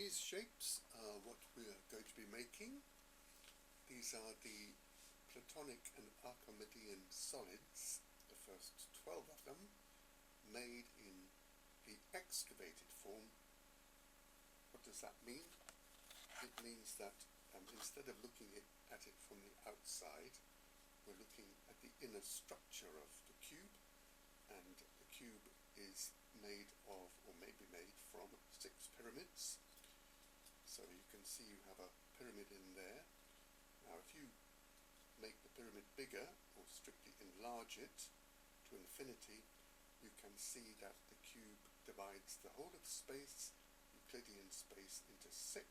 These shapes are what we're going to be making. These are the Platonic and Archimedean solids, the first 12 of them, made in the excavated form. What does that mean? It means that instead of looking at it from the outside, we're looking at the inner structure of the cube, and the cube is made of, or may be made from, 6 pyramids. So you can see you have a pyramid in there. Now if you make the pyramid bigger, or strictly enlarge it to infinity, you can see that the cube divides the whole of space, Euclidean space, into 6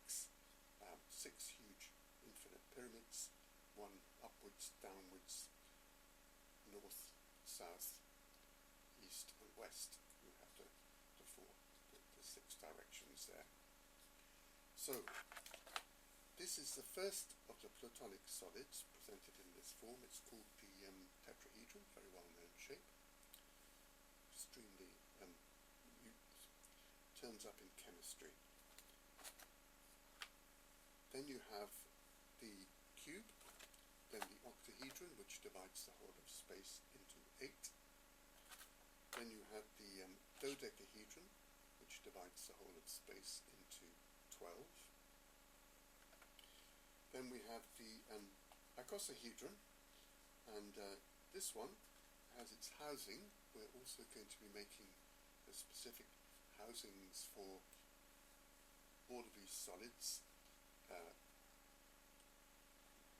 huge infinite pyramids, one upwards, downwards, north, south, east and west. You have the 6 directions there. So this is the first of the Platonic solids presented in this form. It's called the tetrahedron, very well known shape. Extremely turns up in chemistry. Then you have the cube, then the octahedron, which divides the whole of space into 8. Then you have the dodecahedron, which divides the whole of space into 12. Then we have the icosahedron, and this one has its housing. We're also going to be making the specific housings for all of these solids.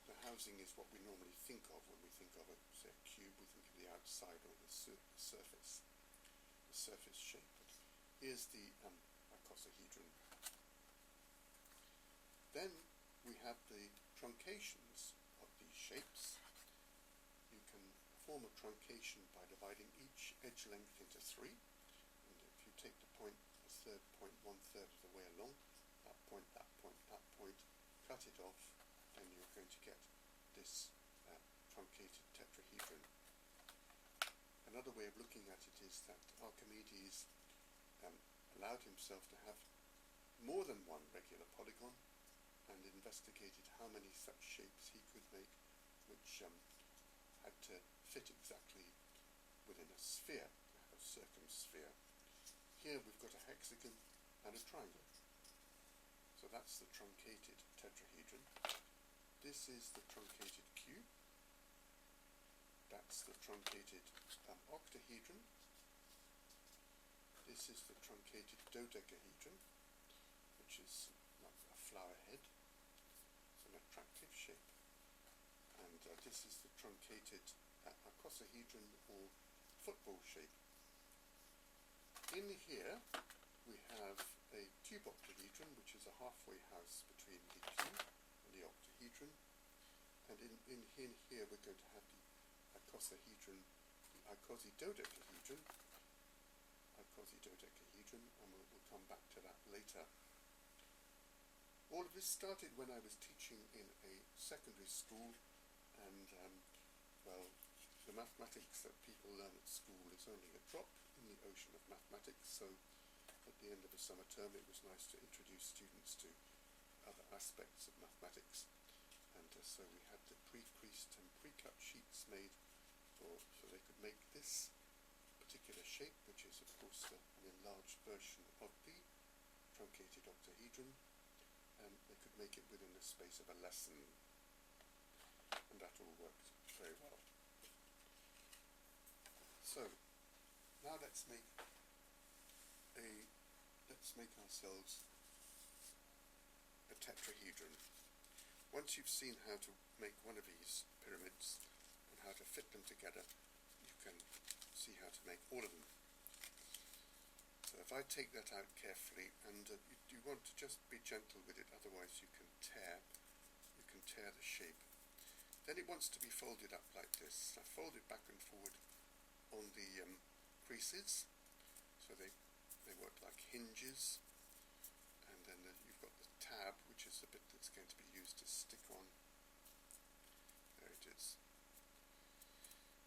The housing is what we normally think of when we think of say, a cube. We think of the outside or the surface shape. But here's the icosahedron. Then we have the truncations of these shapes. You can form a truncation by dividing each edge length into 3. And if you take the point, the third point, 1/3 of the way along, that point, that point, that point, cut it off, then you're going to get this truncated tetrahedron. Another way of looking at it is that Archimedes allowed himself to have more than one regular polygon, and investigated how many such shapes he could make, which had to fit exactly within a sphere, a circumsphere. Here we've got a hexagon and a triangle. So that's the truncated tetrahedron. This is the truncated cube. That's the truncated octahedron. This is the truncated dodecahedron, which is like a flower head. It's an attractive shape. And this is the truncated icosahedron, or football shape. In here we have a cube octahedron, which is a halfway house between the cube and the octahedron. And in here we're going to have the icosahedron, the icosydodecahedron, and we'll come back to that later. All of this started when I was teaching in a secondary school, and well, the mathematics that people learn at school is only a drop in the ocean of mathematics, so at the end of the summer term it was nice to introduce students to other aspects of mathematics, and so we had the pre-creased and pre-cut sheets made so they could make this particular shape, which is of course an enlarged version of the truncated octahedron, and they could make it within the space of a lesson, and that all worked very well. So now let's make ourselves a tetrahedron. Once you've seen how to make one of these pyramids and how to fit them together, you can see how to make all of them. So if I take that out carefully, and you want to just be gentle with it, otherwise you can tear the shape. Then it wants to be folded up like this. I fold it back and forward on the creases, so they work like hinges, and then you've got the tab, which is the bit that's going to be used to stick on. There it is.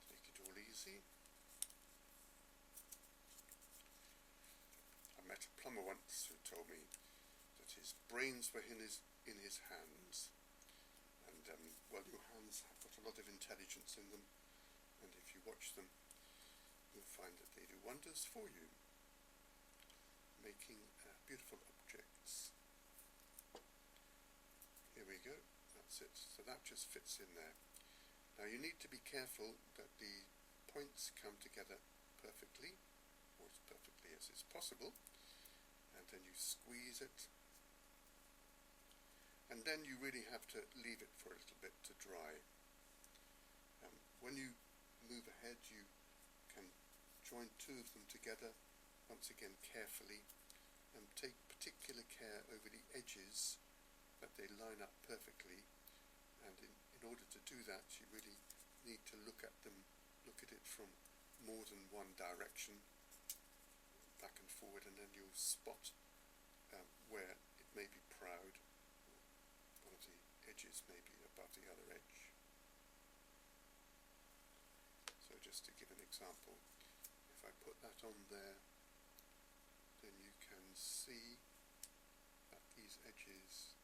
Take it all easy. I met a plumber once who told me that that his brains were in his hands. And, well, your hands have got a lot of intelligence in them, and if you watch them, you'll find that they do wonders for you, making beautiful objects. Here we go, that's it. So that just fits in there. Now you need to be careful that the points come together perfectly, or as perfectly as is possible, and then you squeeze it, and then you really have to leave it for a little bit to dry. When you move ahead, you can join two of them together, once again carefully, and take particular care over the edges that they line up perfectly. And in order to do that, you really need to look at it from more than one direction, back and forward, and then you'll spot where it may be proud, or one of the edges may be above the other edge. So just to give an example, if I put that on there, then you can see that these edges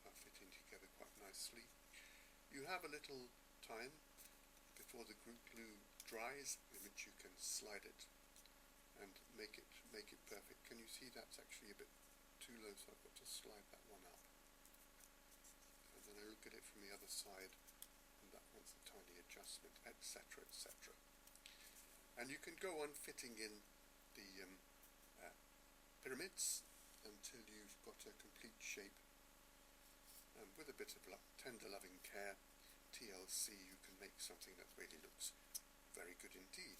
are fitting together quite nicely. You have a little time before the glue dries in which you can slide it and make it perfect. Can you see that's actually a bit too low, so I've got to slide that one up. And then I look at it from the other side, and that one's a tiny adjustment, etc., etc. And you can go on fitting in the pyramids until you've got a complete shape. With a bit of tender loving care, TLC, you can make something that really looks very good indeed.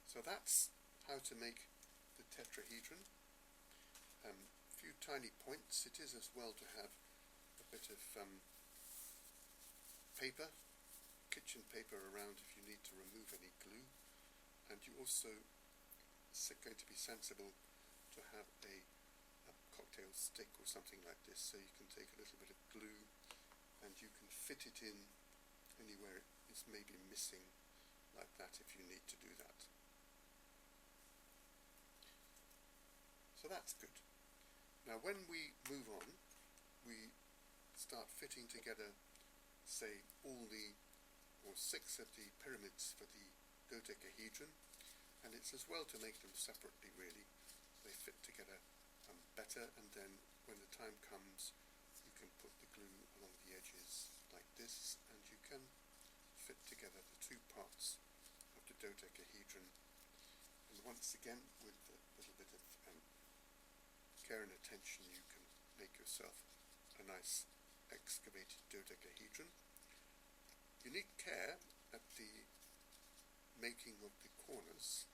So that's how to make the tetrahedron. A few tiny points. It is as well to have a bit of paper, kitchen paper around if you need to remove any glue. And you also going to be sensible to have a cocktail stick or something like this, so you can take a little bit of glue and you can fit it in anywhere it is maybe missing, like that, if you need to do that. So that's good. Now when we move on, we start fitting together, say, all the, or 6 of the pyramids for the dodecahedron, and it's as well to make them separately really. They fit together better, and then when the time comes, you can put the glue along the edges like this, and you can fit together the 2 parts of the dodecahedron. And once again, with a little bit of care and attention, you can make yourself a nice excavated dodecahedron. You need care at the making of the corners,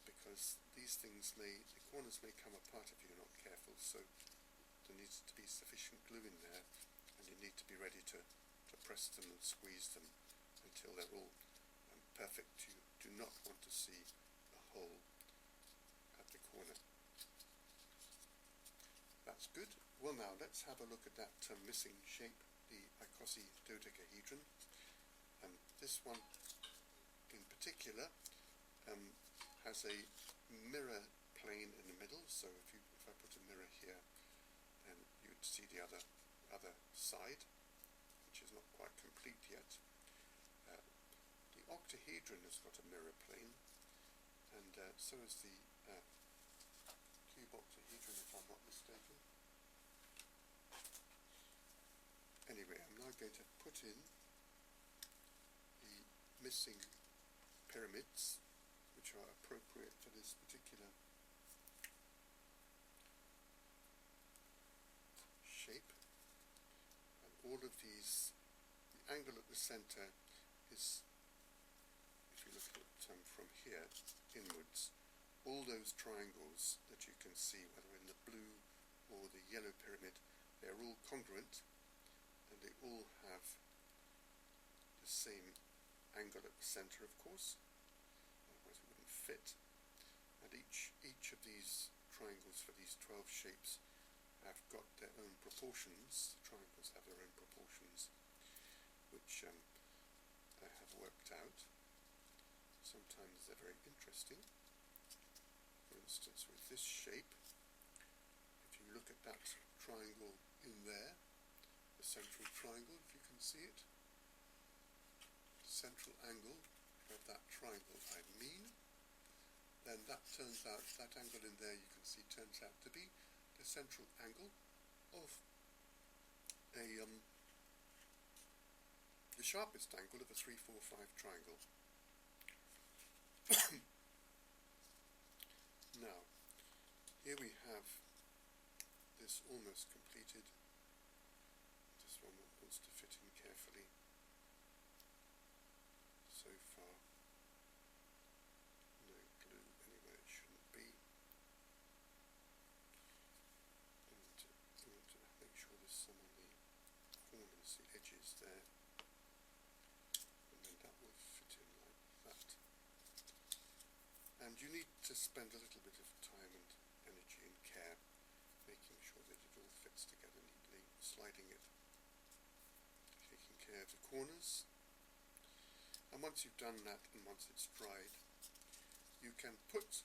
because these things the corners may come apart if you're not careful, so there needs to be sufficient glue in there, and you need to be ready to press them and squeeze them until they're all perfect. You do not want to see a hole at the corner. That's good. Well, now let's have a look at that missing shape, the icosahedron. This one in particular has a mirror plane in the middle, so if I put a mirror here, then you'd see the other side, which is not quite complete yet. The octahedron has got a mirror plane, and so is the cube octahedron, if I'm not mistaken. Anyway, I'm now going to put in the missing pyramids, which are appropriate for this particular shape. And all of these, the angle at the center is, if you look at it from here inwards, all those triangles that you can see, whether in the blue or the yellow pyramid, they're all congruent, and they all have the same angle at the center, of course, otherwise it wouldn't fit. And each of these triangles for these 12 shapes have got their own proportions. The triangles have their own proportions, which I have worked out. Sometimes they're very interesting. For instance, with this shape, at that triangle in there, the central triangle, if you can see it, central angle of that triangle I mean, then that turns out, that angle in there you can see turns out to be the central angle of the sharpest angle of a 3, 4, 5 triangle. Now, here we have this almost completed. This one wants to fit in carefully. So far, no glue anywhere it shouldn't be. And we want to make sure there's some on the corners, the edges there. And then that will fit in like that. And you need to spend a little bit of time and energy and care making sure that it all fits together neatly, sliding it, taking care of the corners. And once you've done that and once it's dried, you can put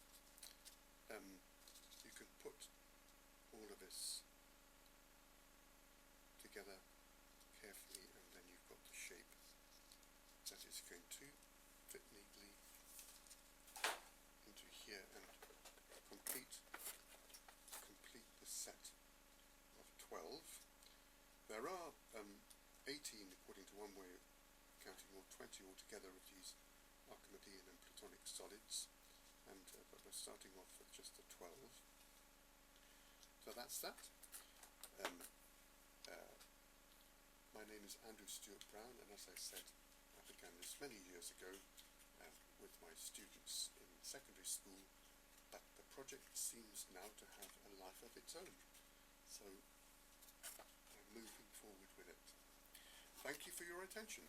all of this together carefully, and then you've got the shape that is going to fit neatly into here and complete the set of 12. There are 18 according to one way of counting, or 20 altogether of these Archimedean and Platonic solids, and but we're starting off with just the 12. So that's that. My name is Andrew Stuart Brown, and as I said, I began this many years ago with my students in secondary school, but the project seems now to have a life of its own, so I'm moving forward with it. Thank you for your attention.